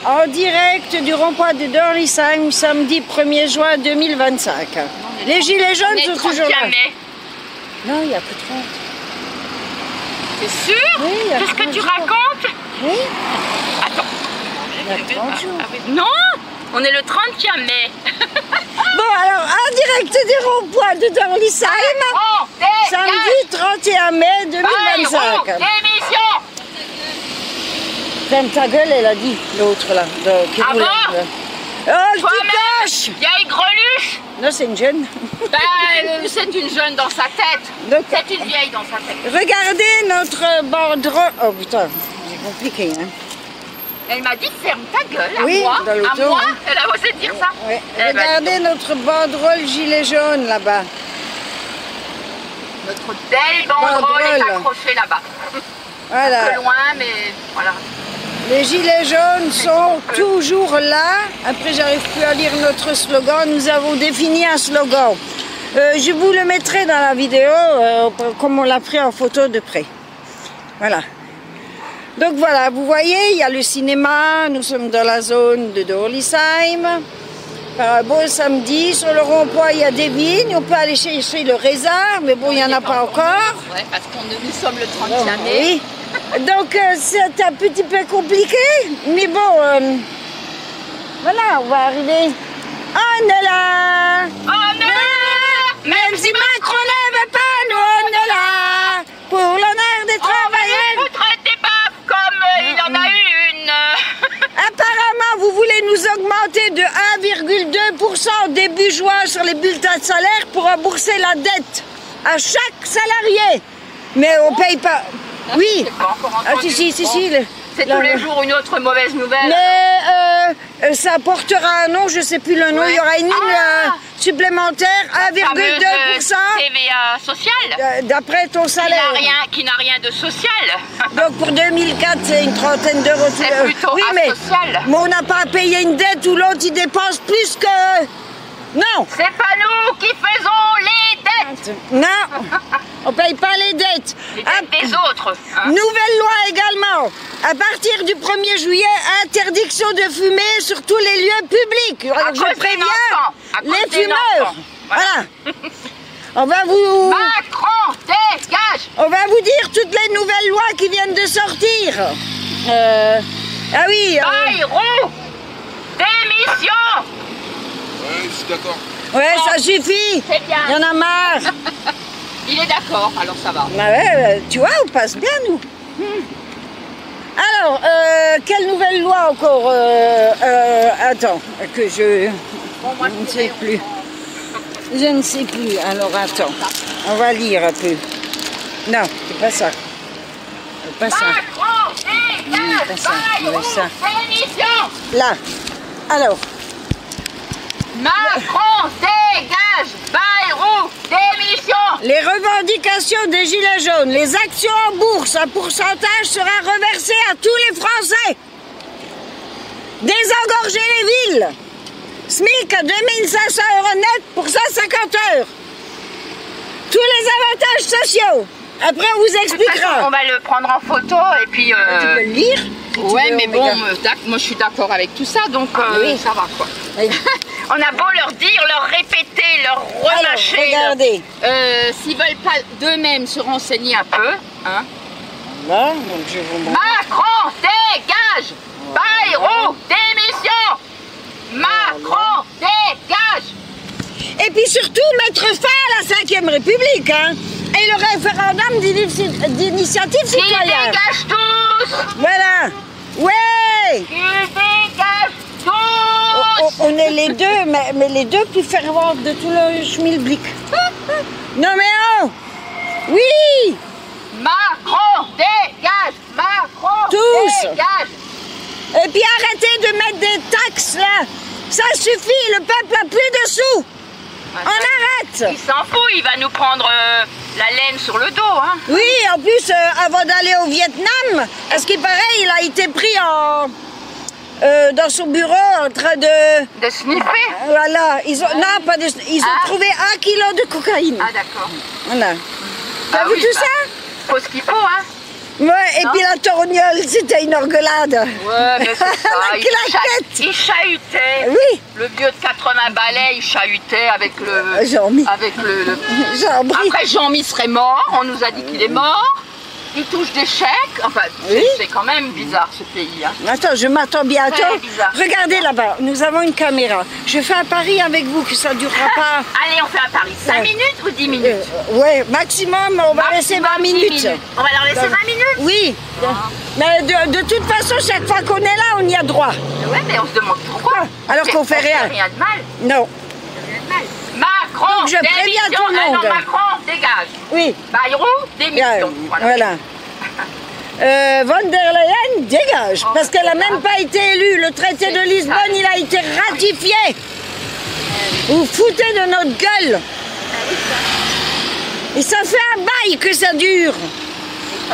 en direct du rond-point de Dorlisheim, samedi 1er juin 2025. Les gilets jaunes sont toujours là. Non, il n'y a que 30. C'est sûr? Oui, qu'est-ce que tu racontes? Oui. Attends. Il y a 30 jours. Non, on est le 30e mai. Bon, alors, en direct du rond-point de Dorlisheim, samedi 31 mai 2025. Démission. Ferme ta gueule, elle a dit, l'autre là. Qui Ah roule, bon? Oh, le Toi-même, petit vieille greluche. Non, c'est une jeune. C'est une jeune dans sa tête. C'est une vieille dans sa tête. Regardez notre banderole. Oh putain, c'est compliqué, hein. Elle m'a dit ferme ta gueule, Oui, à moi, dans l'auto, hein. elle a osé dire ça. Oui. Regardez notre banderole gilet jaune là-bas. Notre belle banderole est accrochée là-bas. Voilà. Un peu loin, mais voilà. Les gilets jaunes sont toujours là. Après, j'arrive plus à lire notre slogan. Nous avons défini un slogan. Je vous le mettrai dans la vidéo, comme on l'a pris en photo de près. Voilà. Donc voilà, vous voyez, il y a le cinéma. Nous sommes dans la zone de Dorlisheim. Par un beau samedi, sur le rond-point, il y a des vignes. On peut aller chercher le raisin, mais bon, il n'y en a pas encore. Ouais, parce que nous sommes le 30e mai. Oui. Donc c'est un petit peu compliqué, mais bon, voilà, on va arriver. On est là. On est là. Même si Macron ne veut pas, nous on est là. Pour l'honneur des travailleurs. Vous traitez pas comme il en a eu une. Apparemment, vous voulez nous augmenter de 1,2% début juin sur les bulletins de salaire pour rembourser la dette à chaque salarié. Mais on paye pas. Oui, si. C'est tous les jours une autre mauvaise nouvelle. Mais ça portera un nom, je ne sais plus le nom, il y aura une ligne supplémentaire, 1,2%. TVA sociale. D'après ton salaire. Qui n'a rien de social. Donc pour 2004, c'est une trentaine d'euros. C'est plutôt oui, asocial. Mais on n'a pas à payer une dette où l'autre il dépense plus que... Non. C'est pas nous qui faisons les dettes. Non, on paye pas les dettes. Les dettes des autres. Hein. Nouvelle loi également. À partir du 1er juillet, interdiction de fumer sur tous les lieux publics. Alors je préviens les fumeurs. Voilà. On va vous... Macron, dégage. On va vous dire toutes les nouvelles lois qui viennent de sortir. Ah oui. Bayrou, démission. Ouais, je suis d'accord. Ouais, ça suffit. C'est bien. Il y en a marre. Il est d'accord, alors ça va. Ah ouais, tu vois, on passe bien, nous. Alors, quelle nouvelle loi encore attends, que je ne sais plus. Je ne sais plus. Alors, attends. On va lire un peu. Non, c'est pas ça. C'est pas ça. Macron, dégage. Pas ça. Bayrou, Ça. démission. Là. Alors. Macron, dégage. Bayrou, démission. Les revendications des Gilets jaunes, les actions en bourse, un pourcentage sera reversé à tous les Français. Désengorger les villes. SMIC à 2500 € net pour 150 heures. Tous les avantages sociaux. Après, on vous expliquera. On va le prendre en photo et puis... Tu peux le lire si Ouais, tu veux, mais bon, regarde. moi je suis d'accord avec tout ça, donc Oui. ça va quoi. Oui. On a beau leur dire, leur répéter, leur relâcher. Alors, regardez. S'ils veulent pas d'eux-mêmes se renseigner un peu, hein. Là, donc je vous montre. Macron, dégage. Bayrou, démission. Macron, dégage. Et puis surtout, mettre fin à la 5e République, hein, et le référendum d'initiative Ils citoyenne. dégagent tous. Voilà. Ouais. Ils dégagent tous. On est les deux, mais les deux plus fervents de tout le schmilblick. Non mais oh. Oui. Macron, dégage. Macron, Tous. dégage. Et puis arrêtez de mettre des taxes là. Ça suffit, le peuple a plus de sous. On arrête. Il s'en fout, il va nous prendre la laine sur le dos, hein. Oui, en plus, avant d'aller au Vietnam, parce qu'il paraît, il a été pris dans son bureau en train de... De sniffer. Voilà, ils ont, non, pas de, ils ont trouvé 1 kilo de cocaïne. Ah d'accord. Voilà. T'as vu oui, tout bah, ça? faut ce qu'il faut, hein. Ouais, et puis la torgnole, c'était une orgueulade. Ouais, mais c'est ça. claquette. Il chahutait. Oui. Le vieux de 80 balais, il chahutait avec le... Jean-Mi. Avec le... Jean-Mi. Après, Jean-Mi serait mort. On nous a dit qu'il est mort. Il touche des chèques. Enfin, Oui. c'est quand même bizarre, ce pays. Hein. Attends, je m'attends bientôt. Très bizarre. Regardez là-bas, nous avons une caméra. Je fais un pari avec vous que ça ne durera pas. Allez, on fait un pari. 5 minutes ou 10 minutes Ouais, maximum, on va laisser 20 minutes. On va leur laisser 20 minutes. Oui. Mais de toute façon, chaque fois qu'on est là, on y a droit. Ouais, mais on se demande pourquoi. Alors qu'on fait rien. Rien de mal. Non. Rien de mal. Macron, Donc je préviens démission. tout le monde. Non, Macron, dégage. Oui. Bayrou, démission. Voilà. Von der Leyen dégage, parce qu'elle n'a même pas été élue. Le traité de Lisbonne, il a été ratifié. Vous foutez de notre gueule. Et ça fait un bail que ça dure.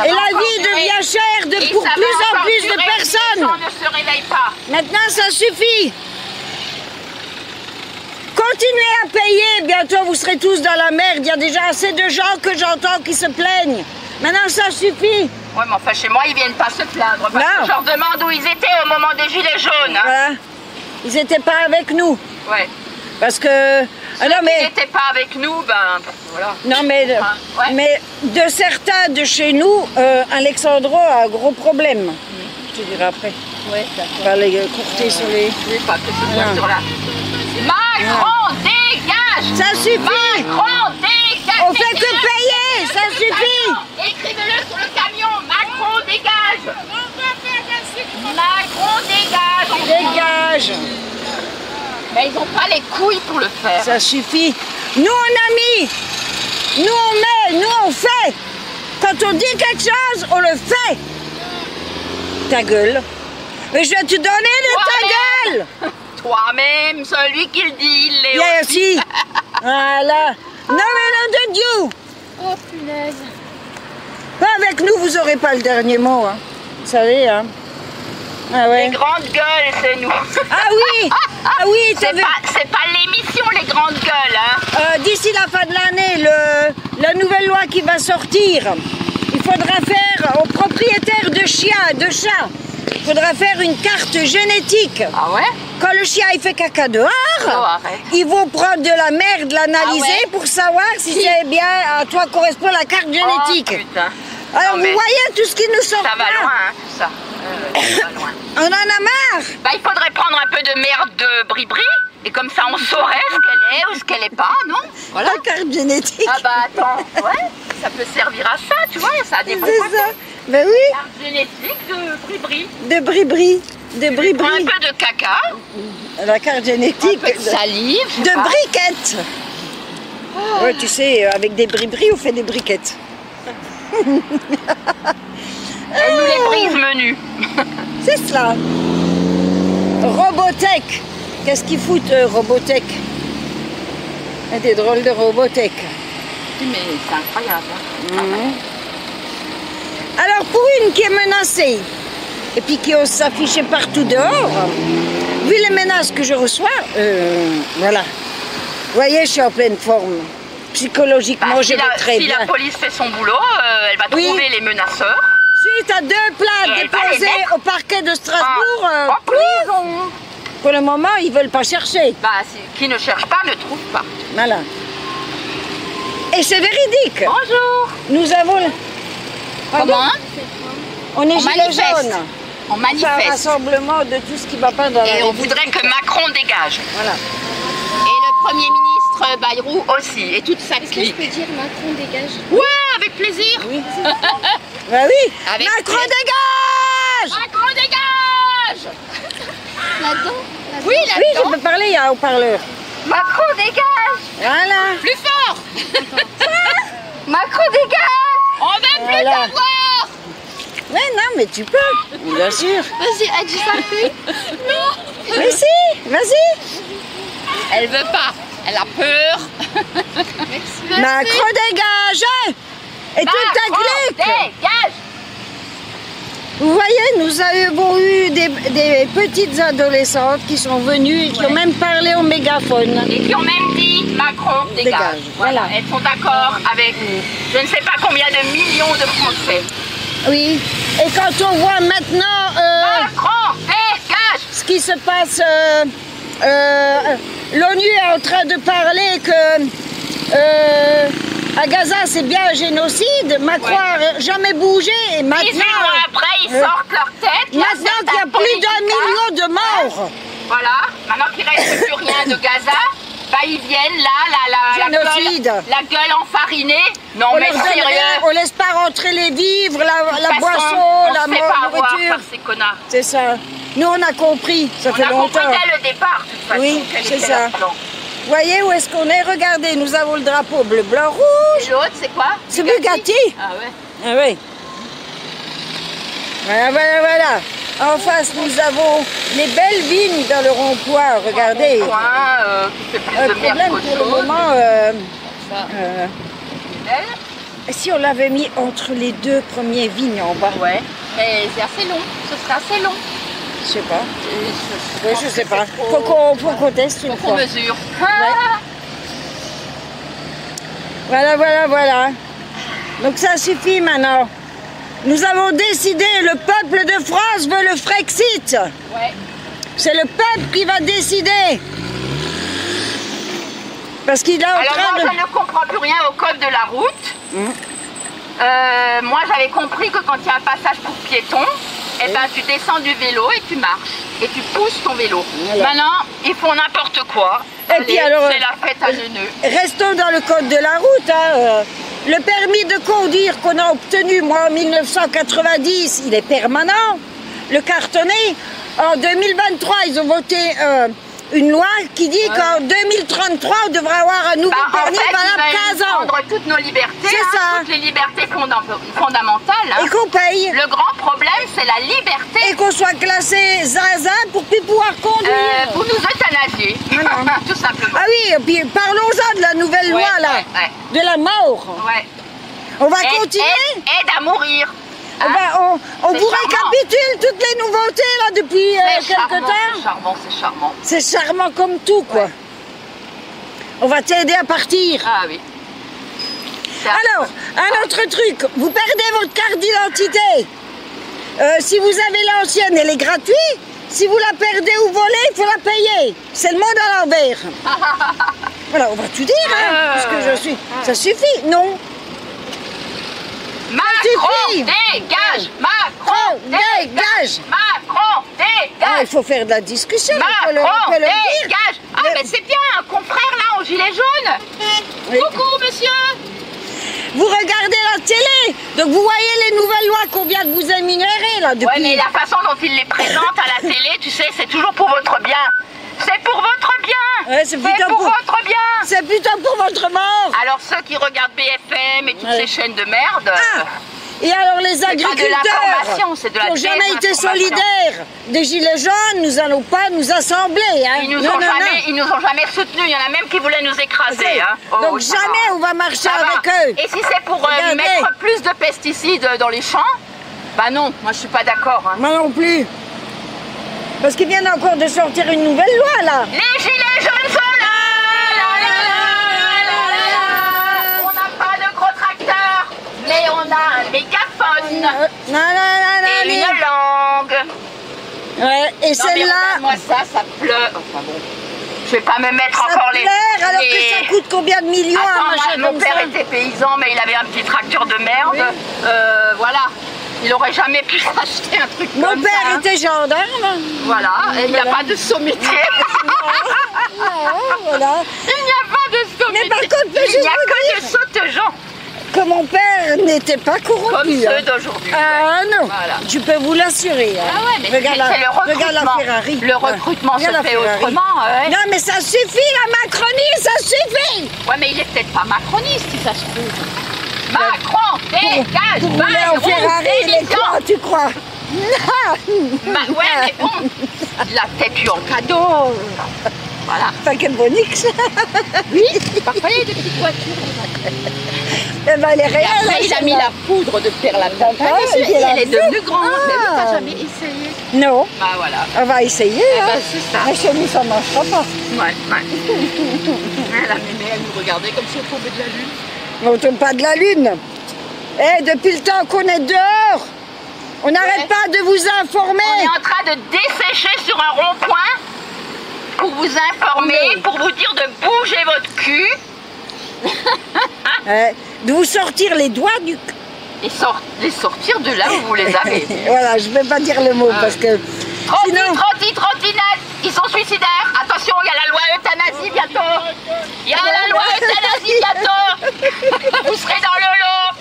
Et la vie devient chère pour plus en plus de personnes. On ne se réveille pas. Maintenant, ça suffit. Continuez à payer, bientôt vous serez tous dans la merde. Il y a déjà assez de gens que j'entends qui se plaignent. Maintenant, ça suffit. Ouais, mais enfin, chez moi, ils viennent pas se plaindre. Parce que je leur demande où ils étaient au moment des gilets jaunes. Hein. Voilà. Ils n'étaient pas avec nous. Ouais. Parce que... Ah non, Ils mais... n'étaient pas avec nous, ben voilà. Non, mais... Ouais. Mais de certains de chez nous, Alexandro a un gros problème. Je te dirai après. Ouais, On va les courter sur les... Oui, pas que ce soit Ah. sur la... Macron, dégage. Ça suffit. Macron, dégage. On fait que payer, ça suffit. Écrivez-le sur le camion. Macron, dégage. Macron, dégage. Dégage. Mais ils n'ont pas les couilles pour le faire. Ça suffit. Nous, on a mis. Nous, on met. Nous, on fait. Quand on dit quelque chose, on le fait. Ta gueule. Mais je vais te donner de ta gueule. Toi-même, celui qui le dit, il l'est Viens aussi. aussi. Voilà. Non, mais nom de Dieu. Oh, punaise. Pas avec nous, vous n'aurez pas le dernier mot. Hein. Vous savez, hein. Ah ouais. Les grandes gueules, c'est nous. Ah oui. Ah oui, t'as vu. C'est pas l'émission, les grandes gueules. Hein. D'ici la fin de l'année, la nouvelle loi qui va sortir, il faudra faire aux propriétaires de chiens, de chats, il faudra faire une carte génétique. Ah ouais? Quand le chien il fait caca dehors, arrête. ils vont prendre de la merde, l'analyser Ah ouais? pour savoir si c'est bien à toi correspond la carte génétique. Oh, putain. Alors Non, vous mais voyez tout ce qui nous sort ça va là. loin, hein, tout ça. Ça va loin. On en a marre. Bah, il faudrait prendre un peu de merde de bri-bri, et comme ça on saurait ce qu'elle est ou ce qu'elle est pas, non? Voilà. La carte génétique. Ah bah attends, ouais, ça peut servir à ça, tu vois, ça a des bons C'est ça. côtés. Ben oui, Carte génétique de bri-bri. de bri-bri. De Prends un bri-bri. peu de caca, La carte un génétique. peu de salive, je sais De pas. briquettes. Ouais, tu sais, avec des bris-bris, on fait des briquettes. Elle nous les brise menus. C'est cela. Robotech. Qu'est-ce qu'ils foutent, Robotech? Des drôles de Robotech. Mais c'est incroyable. Hein. Alors, pour une qui est menacée, et puis qui ose s'afficher partout dehors, vu les menaces que je reçois, voilà. Vous voyez, je suis en pleine forme. Psychologiquement, Bah, je vais très si bien. la police fait son boulot, elle va Oui. trouver les menaceurs. Suite à 2 plaintes Et elle va les déposées mettre au parquet de Strasbourg, en prison. pour le moment, ils veulent pas chercher. Bah, qui ne cherche pas ne trouve pas. Voilà. Et c'est véridique. Bonjour. Nous avons... Comment? On est On gilets manifeste. jaunes. On C'est un manifeste. rassemblement de tout ce qui ne va pas dans la Et on République. voudrait que Macron dégage. Voilà. Et le Premier ministre Bayrou aussi. Et toute sa Est-ce que je clique. peux dire Macron dégage? Ouais, avec plaisir. Oui. Bah oui. Avec Macron plaisir. dégage. Macron dégage. Là-dedans? Oui, Oui, je là-dedans. peux parler, il y a un haut-parleur. Macron dégage. Voilà. Plus fort. Macron dégage. On veut plus Voilà. t'avoir. Mais non, mais tu peux. Bien sûr. Vas-y, elle dit ça plus. Mais si, vas-y. Elle veut pas. Elle a peur. Macron dégage. Et toute ta Macron clique. dégage. Vous voyez, nous avons eu des petites adolescentes qui sont venues et qui ont même parlé au mégaphone. Et qui ont même dit Macron dégage. Dégage, voilà. Elles sont d'accord avec je ne sais pas combien de millions de Français. Oui. Et quand on voit maintenant Macron, dégage! ce qui se passe, l'ONU est en train de parler que à Gaza c'est bien un génocide. Macron n'a jamais bougé. Et 18 maintenant, mois après, ils sortent leur tête. maintenant qu'il y a plus d'1 million de morts. Voilà, maintenant qu'il ne reste plus rien de Gaza, bah ils viennent là, Génocide. la gueule enfarinée. Non On mais leur donne rien, sérieux, on laisse pas rentrer les vivres, la boisson, on la se fait pas avoir nourriture. par ces connards. C'est ça. Nous on a compris, ça On fait a compris longtemps. dès le départ, de toute façon, Oui, quel c'est était ça. leur plan. Vous voyez où est-ce qu'on est? Regardez, nous avons le drapeau bleu, blanc, rouge. Et l'autre, c'est quoi? C'est Bugatti. Ah ouais. Ah oui. Voilà, voilà, voilà. En face, nous avons les belles vignes dans le rond-point. Regardez. Point, qui fait plus Le de merde problème qu'autre pour le chose. moment, Ça. Elle si on l'avait mis entre les deux premiers vignes en bas. Ouais, mais c'est assez long, ce serait assez long. Je sais pas. Je Oui, je sais pas. Faut qu'on teste une Faut qu'on fois. mesure. Voilà, voilà, voilà. Donc ça suffit maintenant. Nous avons décidé, le peuple de France veut le Frexit. Ouais. C'est le peuple qui va décider. Parce qu'il est en Alors train moi, de... je ne comprends plus rien au code de la route. Moi, j'avais compris que quand il y a un passage pour piétons, eh ben, tu descends du vélo et tu marches. Et tu pousses ton vélo. Voilà. Maintenant, ils font n'importe quoi. Et puis alors, c'est la fête à neuneux. Restons dans le code de la route. Hein. Le permis de conduire qu'on a obtenu, moi, en 1990, il est permanent. Le cartonné. En 2023, ils ont voté une loi qui dit qu'en 2033, on devra avoir un nouveau permis valable 15 ans. Prendre toutes nos libertés, C'est ça. toutes les libertés fondamentales. Hein. Et qu'on paye. Le grand problème, c'est la liberté. Et qu'on soit classé zinzin pour plus pouvoir conduire. Vous nous euthanasiez, Voilà. tout simplement. Ah oui, et puis parlons-en de la nouvelle loi, là. ouais. De la mort. Ouais. On va continuer. Aide à mourir. On C'est vous charmant. récapitule toutes les nouveautés là depuis C'est quelques charmant, temps. c'est charmant, c'est charmant. C'est charmant comme tout, quoi. Ouais. On va t'aider à partir. Ah oui. Alors, un autre truc, vous perdez votre carte d'identité. Si vous avez l'ancienne, elle est gratuite. Si vous la perdez ou volez, il faut la payer. C'est le monde à l'envers. Voilà, on va tout dire, hein, parce que je suis... Ça suffit, non? Macron, suffit. dégage! Macron, dégage. Macron, Ah, dégage! il faut faire de la discussion, on peut le Macron, dire. dégage! Ah, mais c'est bien, un confrère là, au gilet jaune! Oui. Coucou, monsieur! Vous regardez la télé, donc vous voyez les nouvelles lois qu'on vient de vous énumérer là depuis. Ouais, mais la façon dont il les présente à la télé, tu sais, c'est toujours pour votre bien. C'est pour votre bien! Ouais, c'est plutôt pour votre bien! C'est plutôt pour votre mort. Alors ceux qui regardent BFM et toutes Ouais. ces chaînes de merde, Et alors les pas de agriculteurs l'information, c'est de la qui n'ont jamais été désinformation. solidaires des gilets jaunes, nous n'allons pas nous assembler. Hein. ils nous Non, ont non, jamais, non. ils nous ont jamais soutenus. Il y en a même qui voulaient nous écraser. Hein. Oh, Donc ça jamais va. on va marcher Ça va. avec eux. Et si c'est pour Regardez. mettre plus de pesticides dans les champs, bah non, moi je suis pas d'accord. Hein. Moi non plus. Parce qu'ils viennent encore de sortir une nouvelle loi là. Les gilets jaunes sont là. On n'a pas de gros tracteur, mais on a un mégaphone Non, non, non, et non, une non. langue. Ouais, et Non, mais celle-là, moi ça pleure. Enfin bon, je vais pas me mettre ça encore pleure alors les... que ça coûte combien de millions Attends, à moi, machin mon comme père ça. était paysan, mais il avait un petit tracteur de merde. Oui. Voilà. Il aurait jamais pu s'acheter un truc Mon comme père ça. Hein. était gendarme. Voilà. Et il n'y a Voilà. pas de sommité. Voilà. Il n'y a pas de sommité. Mais par contre, il je n'y a vous que des sautegeants. Que mon père n'était pas corrompu. Comme hein. ceux d'aujourd'hui. Ah non, Voilà. je peux vous l'assurer. Hein. Ah ouais, mais regarde c'est le recrutement. regarde la Ferrari. Le recrutement Regarde se la fait Ferrari. autrement. Ouais. Non mais ça suffit la Macronie, ça suffit. Ouais, mais il est peut-être pas macroniste, si ça se trouve. Macron, dégage, Pour rouler en Ferrari, il est quoi, tu crois? Non. Ouais, mais bon, il a peut-être eu en cadeau. Voilà. Enfin, quel bonix. Oui, parfois il y a des petites voitures. Eh ben, elle est Et réelle. après, il a mis la poudre de Pierre Lapin. Ah, monsieur, il a elle est vu. devenue grande. Ah. Mais oui, t'as jamais essayé. Non, Bah voilà. on va essayer. Eh Hein. ben, c'est ça. Mais chez nous, ça ne marchera pas. Ouais, ouais. La mémé, elle nous regardait comme si on tombait de la lune. On ne tombe pas de la lune. Eh, depuis le temps qu'on est dehors, on n'arrête pas de vous informer. On est en train de dessécher sur un rond-point pour vous informer, Oui. pour vous dire de bouger votre cul De vous sortir les doigts du... et les sortir de là où vous les avez. Voilà, je ne vais pas dire le mot parce que... Sinon... Trottinette, ils sont suicidaires. Attention, il y a la loi euthanasie bientôt. Il y a la loi euthanasie bientôt. Vous serez dans le lot.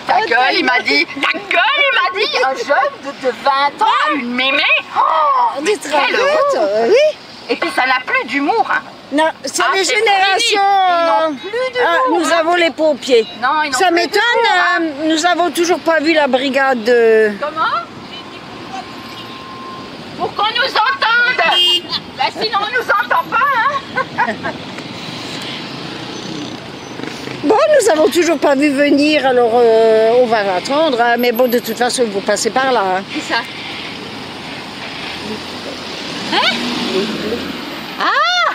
Ta gueule, il m'a dit. Ta gueule, il m'a dit. Un jeune de 20 ans, une mémé. Oh, mais Dites quelle honte. oui. Et puis ça n'a plus d'humour. Hein. Non, c'est les c'est générations... fini. Ils n'ont plus d'humour, nous hein. avons les pompiers. Non, ils n'ont Ça plus m'étonne, d'humour, hein. nous avons toujours pas vu la brigade de... Comment? Pour qu'on nous entende. Bah, sinon on nous entend pas. Hein. Bon, nous avons toujours pas vu venir, alors on va attendre. Hein, mais bon, de toute façon, vous passez par là. Hein. Qui ça? Hein? Ah!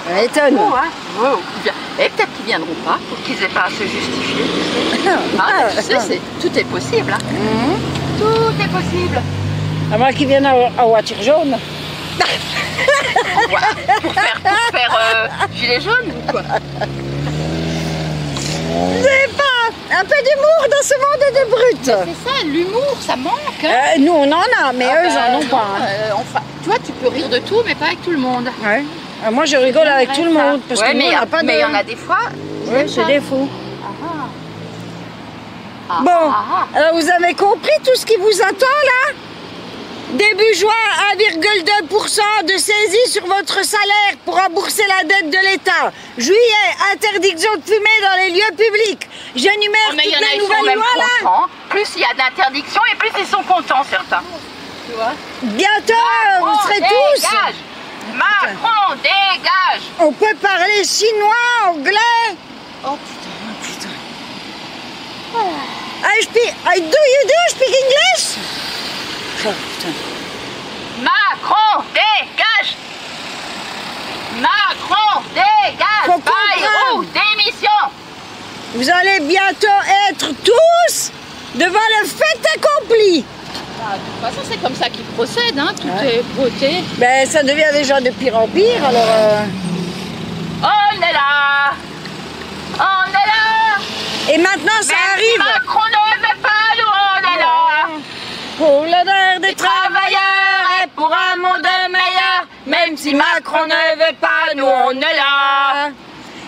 Ça m'étonne. Oh, hein. Oh, bien. Et peut-être qu'ils viendront pas pour qu'ils aient pas à se justifier. Ah, tu sais, tout est possible. Hein. Tout est possible. À moins qu'ils viennent en voiture jaune. Ouais, pour faire gilet jaune ou quoi? Vous savez pas, un peu d'humour dans ce monde de brutes. C'est ça, l'humour, ça manque. Hein. Nous, on en a, mais eux, ils en ont pas. Hein. Enfin, tu vois, tu peux rire de tout, mais pas avec tout le monde. Ouais. Moi, je rigole avec tout le monde, parce que nous, on n'a pas de... Mais il y en a des fois. Oui, c'est des fous. Ah, Bon, alors vous avez compris tout ce qui vous attend là? Début juin, 1,2% de saisie sur votre salaire pour rembourser la dette de l'État. Juillet, interdiction de fumer dans les lieux publics. J'énumère Oh, mais il y toutes en a, les ils sont nouvelles même lois là. contents. Plus il y a d'interdictions et plus ils sont contents, certains. Tu vois? Bientôt, vous serez tous. Dégage! Macron, dégage! On peut parler chinois, anglais. Oh putain. Do you speak English? Oh, putain. Macron, dégage! Macron, dégage! Faut comprendre. Bayrou, démission! Vous allez bientôt être tous devant le fait accompli. Ah, de toute façon, c'est comme ça qu'ils procèdent, hein. Tout est beauté. Ben, ça devient déjà de pire en pire, alors... On est là! On est là! Et maintenant, ça Même si arrive Macron ne veut pas, nous, on est là! pour l'honneur des Les travailleurs et pour un monde meilleur, même si Macron ne veut pas, nous, on est là!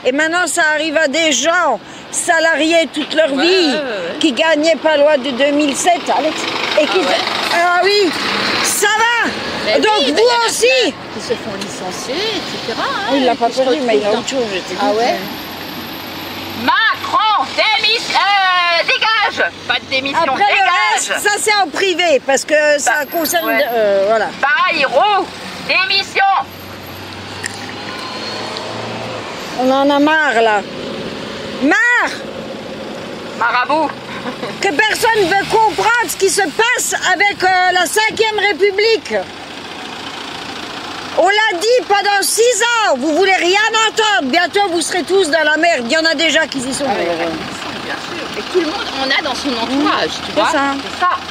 Et maintenant, ça arrive à des gens salariés toute leur vie qui gagnaient pas loin de 2007, Alex. Et qui... Ah oui, ça va. Mais donc oui, mais vous y en a aussi. plein qui se font licencier, etc. Hein, Il l'a et pas qui se perdu, mais il a retrouvent autre chose, je t'ai dit. Ah ouais? Macron, démission, dégage! Pas de démission, Après le dégage! reste, ça c'est en privé, parce que ça concerne... ouais. voilà. Bayrou, démission! On en a marre, là. Marre Marabout! que personne ne veut comprendre ce qui se passe avec la 5e République. On l'a dit pendant 6 ans, vous voulez rien entendre. Bientôt, vous serez tous dans la merde. Il y en a déjà qui y sont. Bien sûr. Et tout le monde en a dans son entourage, tu vois. ça.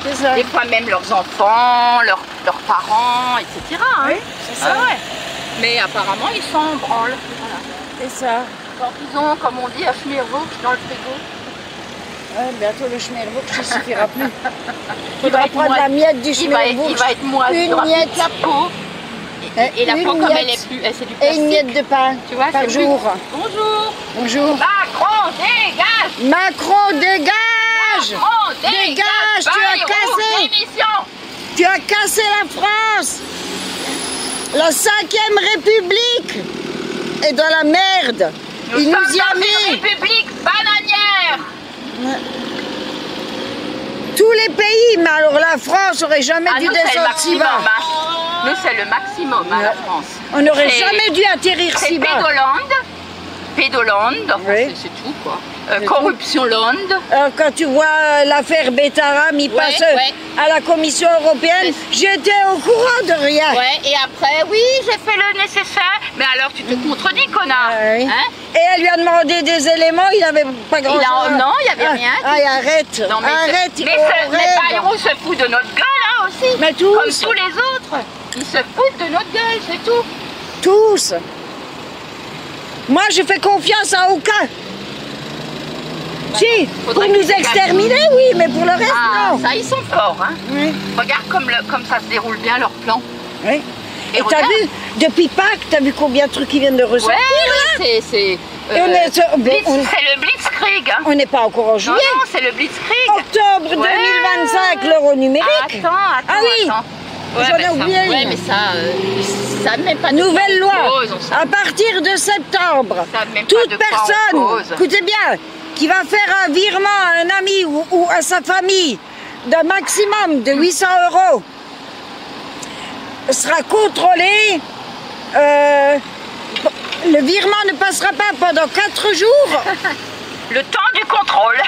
C'est C'est ça. Des fois même leurs enfants, leurs parents, etc. Hein. Oui, c'est ça. Ah ouais. Mais apparemment, ils s'en branlent. Voilà. C'est ça. Quand ils ont, comme on dit, à Schmiervaux dans le frigo. Ouais, bientôt, le Schmiervaux, ça ne suffira plus. Il Il va faudra être prendre moisi. la miette du Il Schmiervaux. va être moisi, il Une aura plus miette. que la peau. Et la Une peau, comme elle miette. est plus, c'est du Et plastique. une miette de pain Tu vois, par c'est jour. Plus... Bonjour. Bonjour. Macron, dégage. Macron, dégage. Macron, Dégage, tu as Bayrou, cassé. démission. Tu as cassé la France. La 5e République est dans la merde. Il nous y a sommes dans une mis. république bananière. Tous les pays, mais alors la France aurait jamais dû nous, c'est le descendre si maximum. bas. Hein. Nous, c'est le maximum, hein, la France. On n'aurait C'est- jamais dû atterrir C'est si bas. Pédolande. Pédoland, enfin, Oui. c'est tout quoi. Corruption Land. Quand tu vois l'affaire Betaram, il passe ouais. à la Commission européenne, j'étais au courant de rien. Ouais, et après, oui, j'ai fait le nécessaire. Mais alors, tu te contredis, connard. Oui. Hein? Et elle lui a demandé des éléments, il n'avait pas grand chose. Non, il n'y avait rien. Arrête, Non, mais arrête. mais Bayrou se fout de notre gueule, hein, aussi. Mais tous. Comme tous les autres. Ils se foutent de notre gueule, c'est tout. Tous. Moi, je fais confiance à aucun. Si, pour faudrait nous qu'ils exterminer, oui, mais pour le reste, Ah, non. ça, ils sont forts, hein. Oui. Regarde comme ça se déroule bien leur plan. Oui. Et t'as regarde. vu, depuis Pâques, t'as vu combien de trucs qui viennent de ressortir là? c'est Et c'est le Blitzkrieg, hein. on n'est pas encore en Non, juillet. non, c'est le Blitzkrieg. Octobre Ouais. 2025, l'euro numérique. Attends. Ah oui. Attends. J'en ai mais ça- oublié Ouais, une. mais ça même pas de Nouvelle quoi on loi, cause, on s'en à partir de septembre, Ça même pas toute de quoi on personne, cause. écoutez bien, qui va faire un virement à un ami ou à sa famille d'un maximum de 800 € sera contrôlé. Le virement ne passera pas pendant 4 jours. Le temps du contrôle.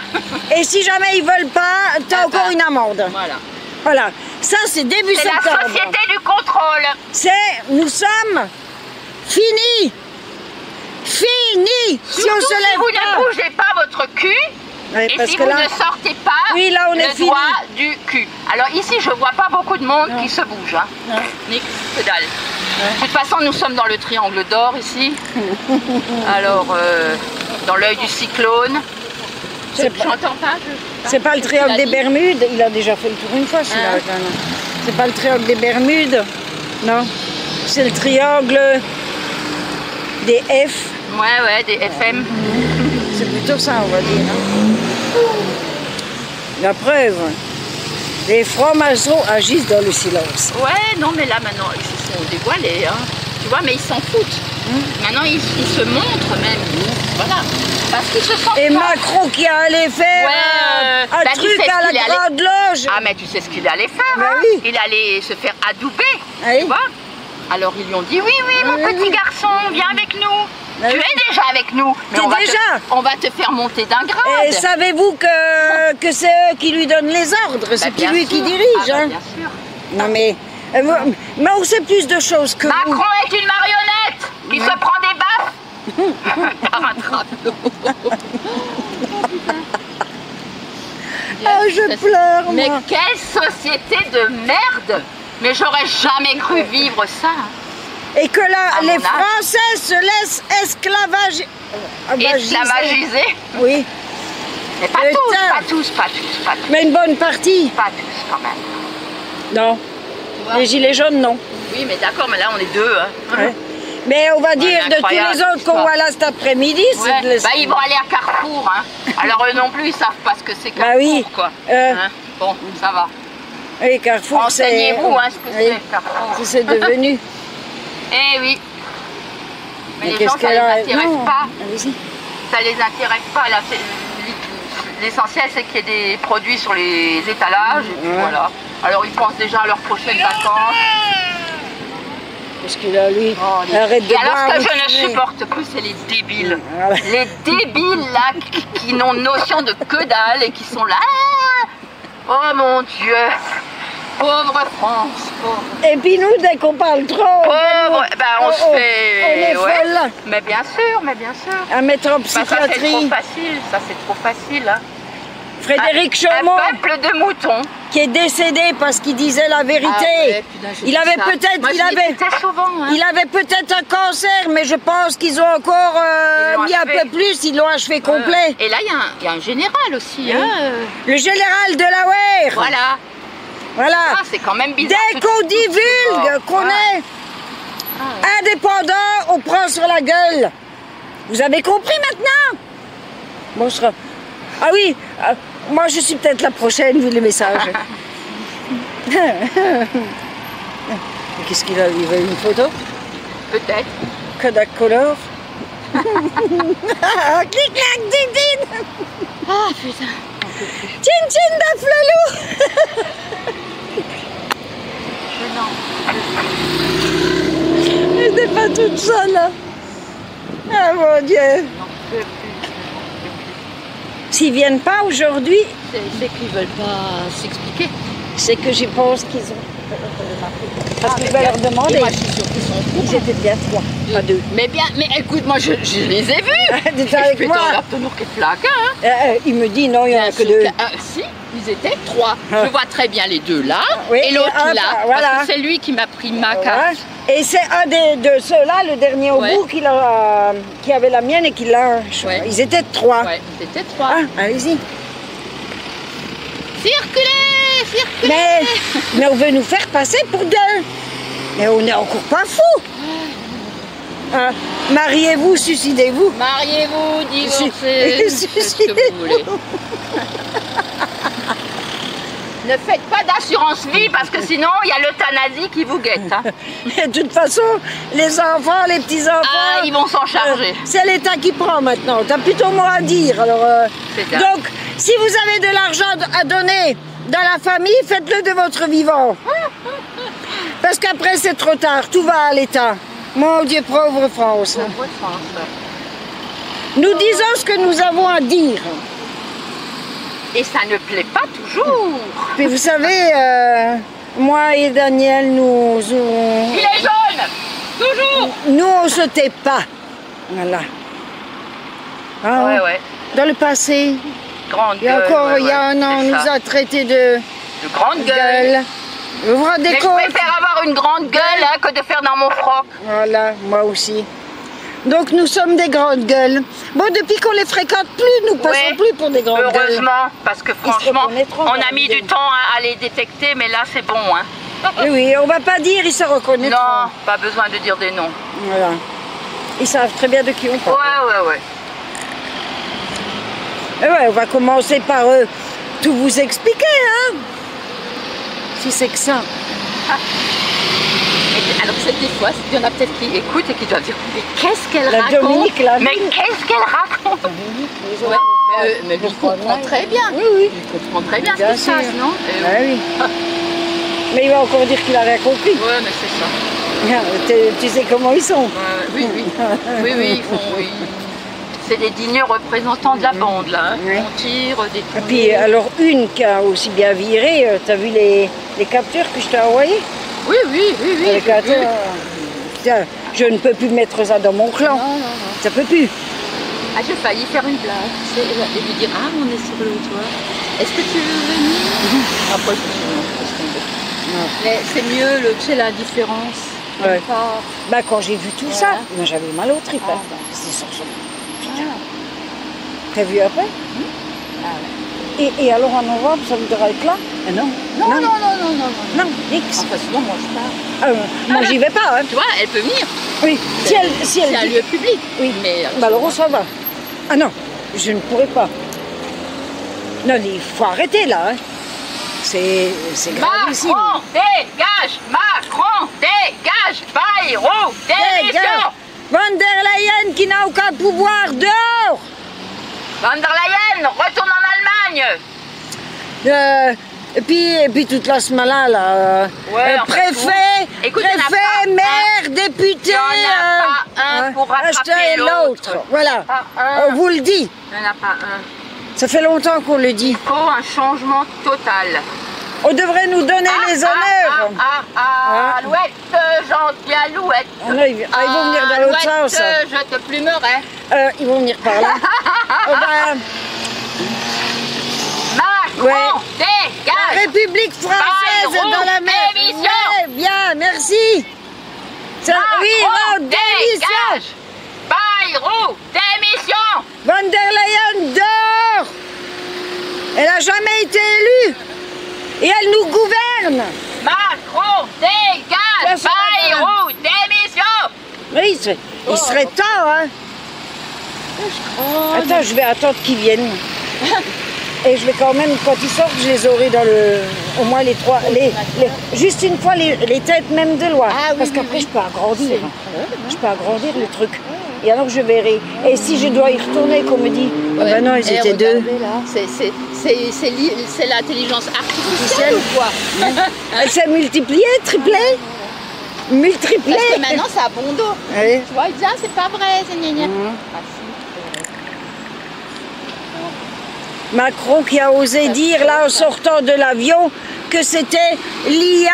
Et si jamais ils veulent pas, t'as Ah encore bah. une amende. Voilà. Voilà, ça c'est début C'est la septembre. société du contrôle. Nous sommes finis. Finis. Si on Surtout se lève vous pas. ne bougez pas votre cul. Ouais, Et parce si que vous là- ne sortez pas Oui, là, on est le fini. doigt du cul. Alors ici, je vois pas beaucoup de monde qui se bouge. Hein. Non. Ni que dalle. De toute façon, nous sommes dans le triangle d'or ici. Alors, dans l'œil du cyclone. C'est pas- J'entends pas. C'est pas le triangle des Bermudes. Bermudes. Il a déjà fait le tour une fois celui-là. Hein? quand même. C'est pas le triangle des Bermudes. Non. C'est le triangle des F. Ouais, des FM. C'est plutôt ça, on va dire. hein. La preuve. Les francs-maçons agissent dans le silence. Ouais, non, mais là maintenant, ils se sont dévoilés. Hein. Tu vois, mais ils s'en foutent. Maintenant, ils se montrent même. Voilà. Parce qu'ils se sentent Et pas. Macron qui a allé faire Ouais, un bah, tu truc sais ce à la qu'il est allé- Grande Loge. Ah, mais tu sais ce qu'il allait faire, Bah hein. oui. Il allait se faire adouber, Oui. tu vois. Alors ils lui ont dit, oui, mon Oui, petit oui. garçon, viens avec nous. Bah Tu oui. es déjà avec nous. Mais T'es on va déjà. on va te faire monter d'un grade. Et savez-vous que c'est eux qui lui donnent les ordres, Bah, c'est bien lui qui sûr. dirige. Ah, bah, hein. bien sûr. Non mais on sait plus de choses que vous. Macron est une marionnette qui se prend des baffes par un trappe. Ah, je pleure, Mais moi. quelle société de merde. Mais j'aurais jamais cru vivre ça. Et que là, À les mon âge. Français se laissent esclavager. Esclavagisé. Oui, Mais pas Putain. tous, pas tous, pas tous, pas tous. mais une bonne partie. Pas tous quand même. Non. Tu vois. Les gilets jaunes, non. Oui, mais d'accord, mais là on est deux. Hein. Ouais. Mais on va dire de tous incroyable, les autres qu'on l'histoire. voit là cet après-midi, c'est Ouais. de l'es- Bah, ils vont aller à Carrefour. Hein. Alors eux non plus, ils savent pas ce que c'est Carrefour. Bah oui. Quoi. Euh. Hein. Bon, ça va. Oui, Carrefour, c'est... Renseignez-vous hein, ce que Oui, c'est Carrefour. c'est devenu. Eh oui. Mais les gens, qu'est-ce ça qu'elle les a- intéresse non, pas. allez-y. Ça les intéresse pas. Là, l'essentiel, c'est qu'il y ait des produits sur les étalages. Et puis Ouais. voilà. Alors ils pensent déjà à leurs prochaines vacances. Parce que là, lui, Oh, arrête de et alors boire, ce que vous je ne savez. supporte plus, c'est les débiles. Voilà. Les débiles là qui n'ont notion de que dalle et qui sont là. Ah, oh mon Dieu. Pauvre France, pauvre. Et puis nous, dès qu'on parle trop, Pauvre, ben on se on fait. est ouais. folle. Mais bien sûr. À mettre en Bah, ça c'est trop psychiatrie. facile, ça c'est trop facile. Hein. Frédéric Chaumont, Un peuple de moutons. qui est décédé parce qu'il disait la vérité. Ah ouais, putain, j'ai il vu avait ça. peut-être, Moi, il je avait, l'écoutais souvent. Hein. il avait peut-être un cancer, mais je pense qu'ils ont encore Ils l'ont mis un achevé. peu plus. Ils l'ont achevé complet. Et là, il y a un général aussi. Hein. Le général Delaware. Voilà. Voilà. Ah, c'est quand même bizarre. Dès tout- qu'on tout- divulgue tout- qu'on ouais. est indépendant, on prend sur la gueule. Vous avez compris maintenant? Bon, ce sera... Ah oui, moi je suis peut-être la prochaine, vu les messages. Qu'est-ce qu'il a? Il veut une photo? Peut-être. Kodak Color. Clic-clac, din-din. Ah putain. Tchin-tchin d'Aflelou. Non. Elle n'est pas toute seule. Hein. Ah mon Dieu. J'en peux plus. S'ils viennent pas aujourd'hui, C'est qu'ils veulent pas s'expliquer. c'est que j'y pense qu'ils ont. Parce que je vais leur demander. Et moi, je suis sûre qu'ils sont au Ils courant. étaient bien 3, pas 2. Mais bien, mais écoute, moi, je les ai vus. T'étais avec moi. Il me dit non, il n'y en a que 2. Si, ils étaient 3. Ah. Je vois très bien les 2 là, Oui, et l'autre et un, là. voilà. Parce que c'est lui qui m'a pris ma Voilà. carte. Et c'est un de ceux-là, le dernier au Ouais. bout, qui avait la mienne et qui l'a. Ouais. Ils étaient 3. Ouais, ils étaient 3. Ah, allez-y. Circulez, circulez. Mais on veut nous faire passer pour 2. Mais on n'est encore pas fous. Hein, mariez-vous, suicidez-vous. Mariez-vous, divorcez, Si- faites ce que vous voulez. Ne faites pas d'assurance vie parce que sinon il y a l'euthanasie qui vous guette. Hein. Et de toute façon, les enfants, les petits-enfants. Ah, ils vont s'en charger. C'est l'État qui prend maintenant. T'as plutôt mot à dire. Alors, C'est ça. donc, si vous avez de l'argent à donner dans la famille, faites-le de votre vivant. Parce qu'après, c'est trop tard. Tout va à l'État. Mon Dieu, pauvre France. Pauvre France. Nous disons ce que nous avons à dire. Et ça ne plaît pas toujours. Puis vous savez, moi et Daniel, Il est jaune. Toujours. nous on se tait pas. Voilà. Hein, Ouais, ouais. Dans le passé, Grande il y a gueule, encore ouais, il y a un an, on c'est nous ça. a traités de De grande gueule. gueule. Vous vous rendez Mais je compte? préfère avoir une grande gueule hein, que de faire dans mon froc. Voilà, moi aussi. Donc nous sommes des grandes gueules. Bon, depuis qu'on les fréquente plus, nous passons Ouais. plus pour des grandes gueules. Heureusement, parce que franchement, reconnaîtront, on a grandes mis du gueules. temps à les détecter, mais là c'est bon. Hein. Oui, oui, on va pas dire, ils se reconnaîtront. Non, pas besoin de dire des noms. Voilà. Ils savent très bien de qui on parle. Ouais, ouais, ouais. Eh ouais, on va commencer par tout vous expliquer, hein. Si c'est que ça. Alors c'est des fois, il y en a peut-être qui écoutent et qui doivent dire mais qu'est-ce qu'elle La raconte? Dominique l'a vu. Mais qu'est-ce qu'elle raconte? Ouais, mais lui comprend très bien. Oui, oui. Il comprend très bien Bien ce qui se passe, sûr. non? Ah oui. Mais il va encore dire qu'il a rien compris. Ouais, mais c'est ça. Tu sais comment ils sont. Oui, oui. Oui, oui, c'est des dignes représentants de la bande, là. Hein. Oui. On tire, des Et puis alors une qui a aussi bien viré, t'as vu les captures que je t'ai envoyées? Oui, oui, oui, oui. Les captures, tiens, je ne peux plus mettre ça dans mon clan. Non, non, non. Ça peut plus. Ah, j'ai failli faire une blague, tu sais, et lui dire ah, on est sur le toit. Est-ce que tu veux venir? Après, je me suis dit, non, laisse tomber. Mais c'est mieux, tu sais, la différence. Ouais. Pas... Bah quand j'ai vu tout ça, moi j'avais mal au trip. Ah, Hein. bah. C'était sur son... Putain. T'as vu après? Ah, ouais. Et alors en novembre, ça voudra être là? Ah non. Non, non, non, non, non, non. Non, X. Enfin, sinon, moi, je pars. Moi j'y vais pas. Hein. Tu vois, elle peut venir. Oui. Si elle C'est un dit- lieu public. Oui. Mais Bah alors on s'en va. Ah non, je ne pourrais pas. Non, il faut arrêter là. Hein. C'est gravissime. Macron, dégage! Macron, dégage! Bayrou, démission! Dégage. Van der Leyen qui n'a aucun pouvoir, dehors. Van der Leyen, retourne en Allemagne! Et puis toute la semaine là, Ouais, enfin, préfet, écoute, il y en a préfet, pas maire, député, Il y en a pas un pour rattraper acheter l'autre. Voilà, Pas un. on vous le dit. Il n'y en a pas un. Ça fait longtemps qu'on le dit. Il faut un changement total. On devrait nous donner les honneurs. Alouette, gentille alouette. Ah non, ils vont venir dans l'autre Alouette, sens. je te plumerai. Ils vont venir par là. On va- Macron, Ouais. La dégage! République française Bayrou, est dans la mer. démission. Ouais, bien, merci. Oui, Macron, démission. dégage! Bayrou, démission! Van der Leyen dehors. Elle n'a jamais été élue. Et elle nous gouverne. Macron, Ça, dégage! ça va, Bayrou, démission! Oui, il serait temps, hein. Attends, je vais attendre qu'ils viennent. Et je vais quand même, quand ils sortent, je les aurai dans le... Au moins les trois... juste une fois les têtes même de loi. Ah oui, Parce oui, qu'après, oui. je peux agrandir. Je peux agrandir le truc. Et alors, je verrai. Et si je dois y retourner, qu'on me dit... Ah ben non, ils Eh, étaient deux. regardez, là, c'est l'intelligence artificielle ou quoi? Elle s'est multipliée, triplée. multiplié. Parce que maintenant, c'est à bon dos. Oui. Tu vois, il dit, ah, c'est pas vrai, c'est gna gna. Mhm. Ah, si. Macron qui a osé dire là en sortant de l'avion que c'était l'IA.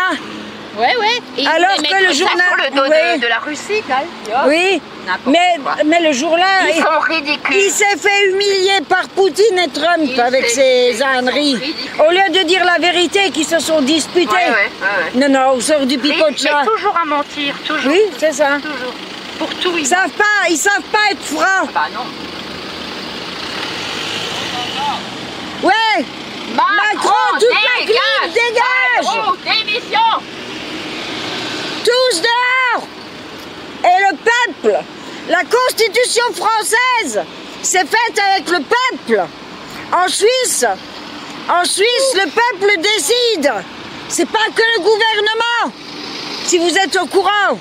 Ouais, ouais. Et Alors ils que mettent le ça journal- sur le dos oui. de la Russie, quand même. Oui, N'importe quoi. mais le jour-là, Ils sont ridicules. il s'est fait humilier par Poutine et Trump Ils avec sont- ses ils sont âneries. ridicules. Au lieu de dire la vérité, qu'ils se sont disputés. Ouais. Non, non, on sort du Mais, picot de chat. mais toujours à mentir, toujours. Oui, c'est ça. Toujours. Pour tout, Ils savent pas être francs. Bah non. Ouais, Macron, toute la clique, dégage. Macron, démission. Tous dehors. Et le peuple, la Constitution française, c'est faite avec le peuple. En Suisse, le peuple décide. C'est pas que le gouvernement. Si vous êtes au courant.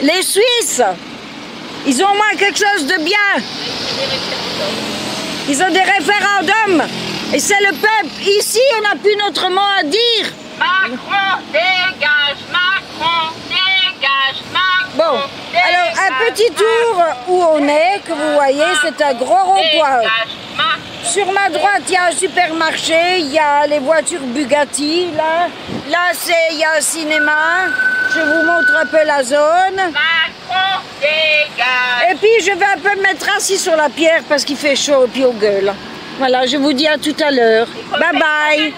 Les Suisses, ils ont au moins quelque chose de bien. Ils ont des référendums. Et c'est le peuple. Ici, on n'a plus notre mot à dire. Macron, dégage. Macron, dégage. Macron, Bon, alors un petit tour où on est, que vous voyez, c'est un gros rond-point. Sur ma droite, il y a un supermarché, il y a les voitures Bugatti, là. Là, il y a un cinéma. Je vous montre un peu la zone. Macron, dégage. Et puis, je vais un peu me mettre assis sur la pierre parce qu'il fait chaud et puis au gueule. Voilà, je vous dis à tout à l'heure. Bye bye.